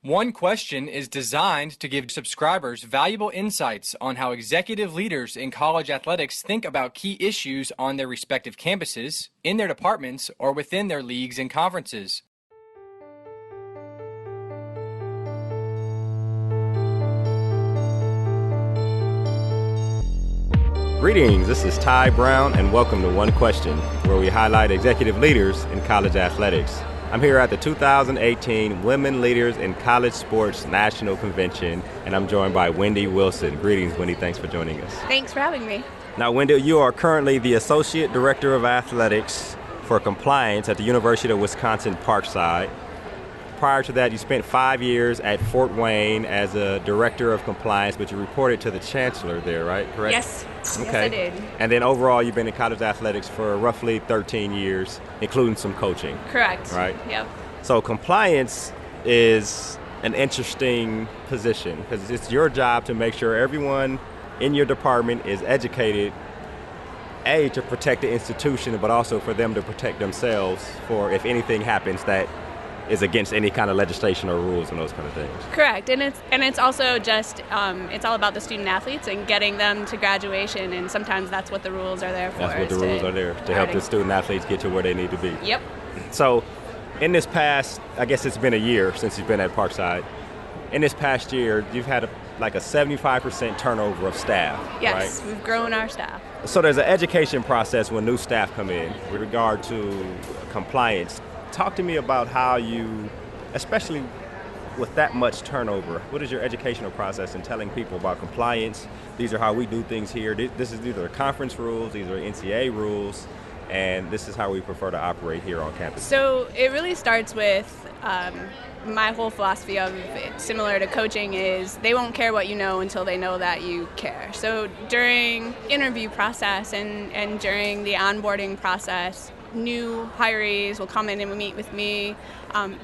One Question is designed to give subscribers valuable insights on how executive leaders in college athletics think about key issues on their respective campuses, in their departments, or within their leagues and conferences. Greetings, this is Ty Brown, and welcome to One Question, where we highlight executive leaders in college athletics. I'm here at the 2018 Women Leaders in College Sports National Convention, and I'm joined by Wendy Wilson. Greetings, Wendy. Thanks for joining us. Thanks for having me. Now, Wendy, you are currently the Associate Director of Athletics for Compliance at the University of Wisconsin-Parkside. Prior to that, you spent 5 years at Fort Wayne as a Director of Compliance, but you reported to the Chancellor there, right? Correct? Yes. Okay. Yes, I did. And then overall, you've been in college athletics for roughly 13 years, including some coaching. Correct. Right? Yep. So compliance is an interesting position because it's your job to make sure everyone in your department is educated, A, to protect the institution, but also for them to protect themselves for if anything happens that is against any kind of legislation or rules and those kind of things. Correct, and it's also just it's all about the student athletes and getting them to graduation, and sometimes that's what the rules are there for. That's what the rules are there to help the student athletes get to where they need to be. Yep. So, in this past, I guess it's been a year since you've been at Parkside. In this past year, you've had a 75% turnover of staff. Yes, right? We've grown our staff. So there's an education process when new staff come in with regard to compliance. Talk to me about how you, especially with that much turnover, what is your educational process in telling people about compliance? These are how we do things here. These are conference rules, these are NCAA rules, and this is how we prefer to operate here on campus. So it really starts with my whole philosophy of it, similar to coaching, is they won't care what you know until they know that you care. So during interview process and during the onboarding process, new hirees will come in and meet with me.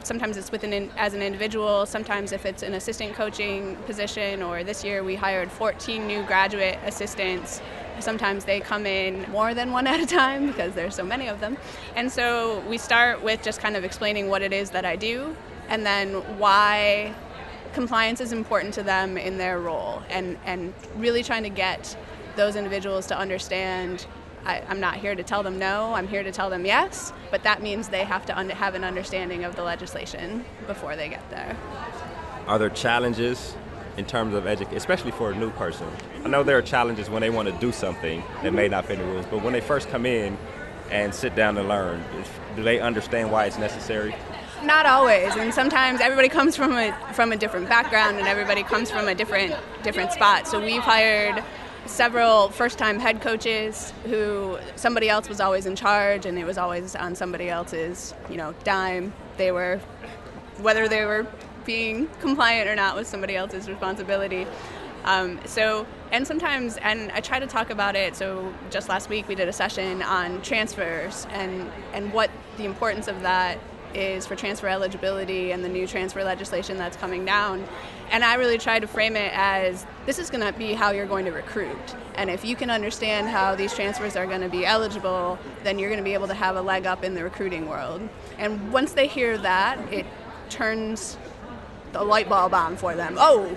Sometimes it's as an individual, sometimes if it's an assistant coaching position, or this year we hired 14 new graduate assistants. Sometimes they come in more than one at a time because there's so many of them. And so we start with just kind of explaining what it is that I do and then why compliance is important to them in their role, and really trying to get those individuals to understand I'm not here to tell them no, I'm here to tell them yes, but that means they have to have an understanding of the legislation before they get there. Are there challenges in terms of education, especially for a new person? I know there are challenges when they want to do something that may not fit the rules, but when they first come in and sit down to learn, do they understand why it's necessary? Not always, and sometimes everybody comes from a different background and everybody comes from a different spot. So we've hired several first-time head coaches who somebody else was always in charge, and it was always on somebody else's, dime. Whether they were being compliant or not was somebody else's responsibility. And sometimes, and I try to talk about it, so just last week we did a session on transfers and what the importance of that is for transfer eligibility and the new transfer legislation that's coming down. And I really try to frame it as this is going to be how you're going to recruit. And if you can understand how these transfers are going to be eligible, then you're going to be able to have a leg up in the recruiting world. And once they hear that, it turns the light bulb on for them. Oh,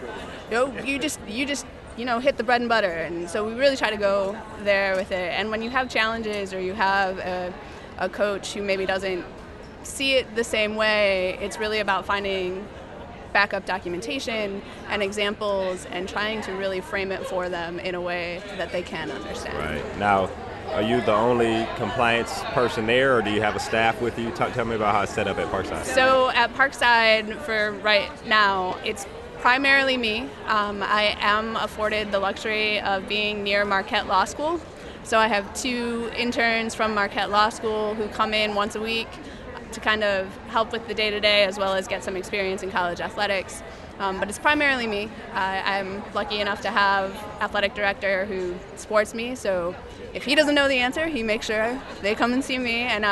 no, you just hit the bread and butter. And so we really try to go there with it. And when you have challenges or you have a coach who maybe doesn't see it the same way, it's really about finding backup documentation and examples and trying to really frame it for them in a way that they can understand. Right. Now, are you the only compliance person there, or do you have a staff with you? Tell me about how it's set up at Parkside. So at Parkside, for right now, it's primarily me. I am afforded the luxury of being near Marquette Law School. So I have 2 interns from Marquette Law School who come in once a week to kind of help with the day-to-day as well as get some experience in college athletics. But it's primarily me. I'm lucky enough to have athletic director who supports me, so if he doesn't know the answer, he makes sure they come and see me. And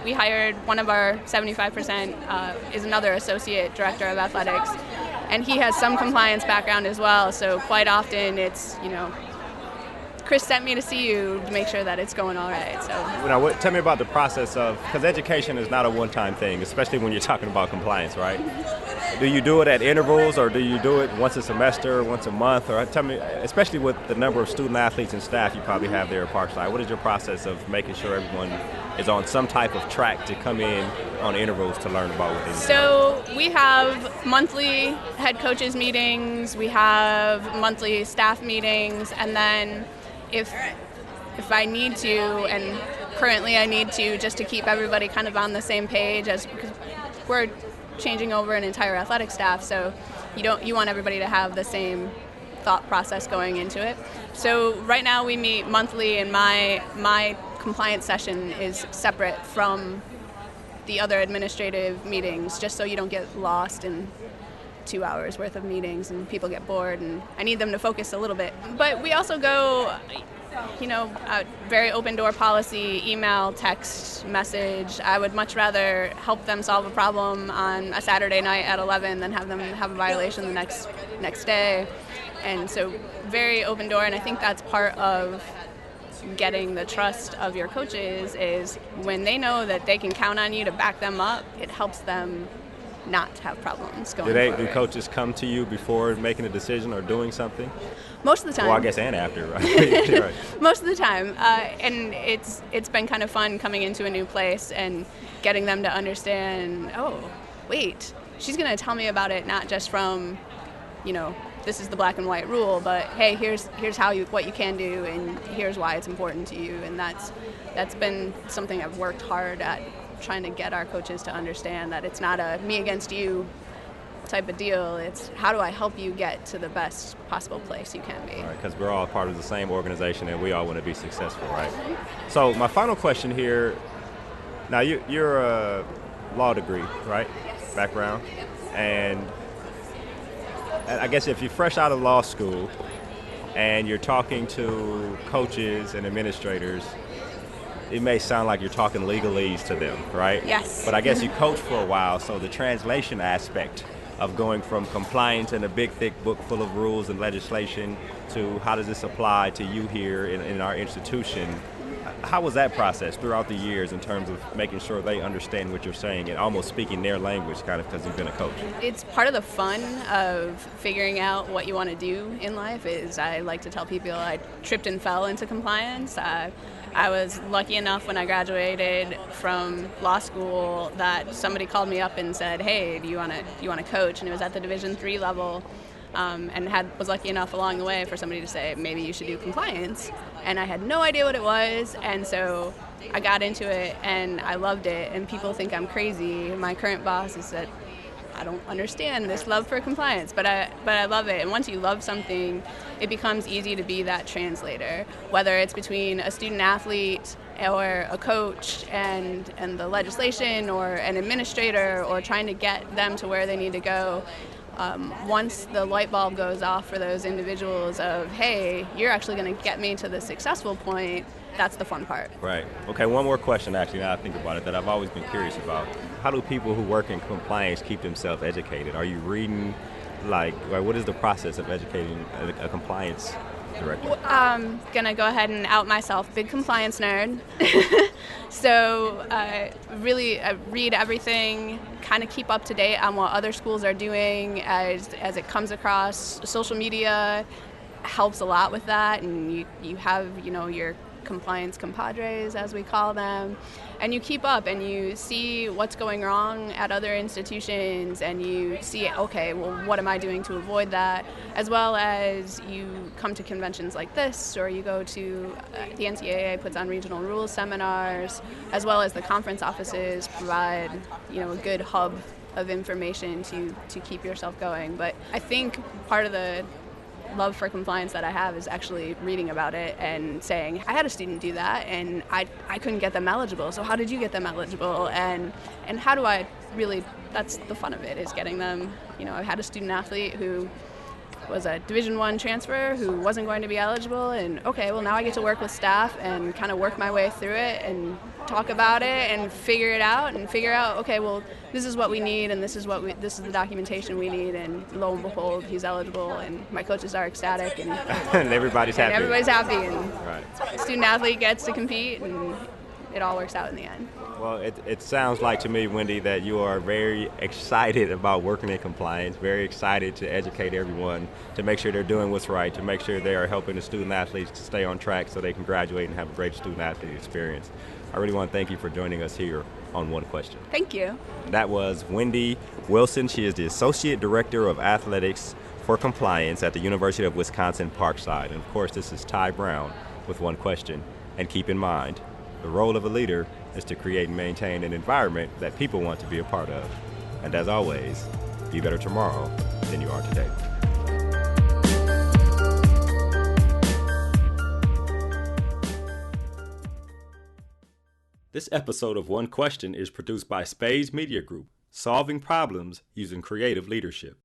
we hired one of our 75% is another associate director of athletics, and he has some compliance background as well, so quite often it's, Chris sent me to see you to make sure that it's going all right. So, tell me about the process of, because education is not a one-time thing, especially when you're talking about compliance, right? Do you do it at intervals, or do you do it once a semester, once a month? Or tell me, especially with the number of student athletes and staff you probably have there at Parkside, what is your process of making sure everyone is on some type of track to come in on intervals to learn about what they need? So we have monthly head coaches meetings, we have monthly staff meetings, and then if I need to, and currently I need to, just to keep everybody kind of on the same page, because we're changing over an entire athletic staff, so you want everybody to have the same thought process going into it. So right now we meet monthly, and my compliance session is separate from the other administrative meetings, just so you don't get lost in 2 hours worth of meetings and people get bored, and I need them to focus a little bit. But we also go, very open door policy, email, text, message. I would much rather help them solve a problem on a Saturday night at 11 than have them have a violation the next day. And so very open door, and I think that's part of getting the trust of your coaches is when they know that they can count on you to back them up, it helps them not have problems going forward. Do coaches come to you before making a decision or doing something? Most of the time. Well, I guess and after, right? Right. Most of the time. And it's been kind of fun coming into a new place and getting them to understand, oh, wait, she's going to tell me about it not just from, this is the black and white rule, but hey, here's what you can do, and here's why it's important to you. And that's been something I've worked hard at, trying to get our coaches to understand that it's not a me against you type of deal. It's how do I help you get to the best possible place you can be. Right, because we're all part of the same organization and we all want to be successful, right? So my final question here, now you're a law degree, right? Yes. Background. And I guess if you're fresh out of law school and you're talking to coaches and administrators, it may sound like you're talking legalese to them, right? Yes. But I guess you coach for a while, so the translation aspect of going from compliance and a big, thick book full of rules and legislation to how does this apply to you here in our institution, how was that process throughout the years in terms of making sure they understand what you're saying and almost speaking their language kind of because you've been a coach? It's part of the fun of figuring out what you want to do in life. Is I like to tell people I tripped and fell into compliance. I was lucky enough when I graduated from law school that somebody called me up and said, "Hey, do you want to coach?" And it was at the Division III level, and was lucky enough along the way for somebody to say, "Maybe you should do compliance." And I had no idea what it was, and so I got into it, and I loved it. And people think I'm crazy. My current boss has said, I don't understand this love for compliance, but I love it. And once you love something, it becomes easy to be that translator, whether it's between a student athlete or a coach and the legislation, or an administrator, or trying to get them to where they need to go. Once the light bulb goes off for those individuals of, hey, you're actually going to get me to the successful point, that's the fun part. Right. Okay, one more question actually, now I think about it, that I've always been curious about. How do people who work in compliance keep themselves educated? Are you reading, like what is the process of educating a compliance director? I'm going to go ahead and out myself, big compliance nerd. So really read everything, kind of keep up to date on what other schools are doing as it comes across. Social media helps a lot with that, and you have, your compliance compadres, as we call them, and you keep up and you see what's going wrong at other institutions, and you see, okay, well, what am I doing to avoid that, as well as you come to conventions like this, or you go to the NCAA puts on regional rules seminars, as well as the conference offices provide, a good hub of information to keep yourself going. But I think part of the love for compliance that I have is actually reading about it and saying, I had a student do that and I couldn't get them eligible, so how did you get them eligible, and how do I really, that's the fun of it, is getting them, I had a student athlete who was a Division I transfer who wasn't going to be eligible, and okay, well, now I get to work with staff and kind of work my way through it and talk about it and figure out, okay, well, this is what we need, and this is the documentation we need, and lo and behold, he's eligible, and my coaches are ecstatic, and, and everybody's happy. And right. student athlete gets to compete, and it all works out in the end. Well, it sounds like to me, Wendy, that you are very excited about working in compliance, very excited to educate everyone, to make sure they're doing what's right, to make sure they are helping the student athletes to stay on track so they can graduate and have a great student athlete experience. I really want to thank you for joining us here on One Question. Thank you. That was Wendy Wilson. She is the Associate Director of Athletics for Compliance at the University of Wisconsin-Parkside. And of course, this is Ty Brown with One Question. And keep in mind, the role of a leader is to create and maintain an environment that people want to be a part of. And as always, be better tomorrow than you are today. This episode of One Question is produced by Spades Media Group, solving problems using creative leadership.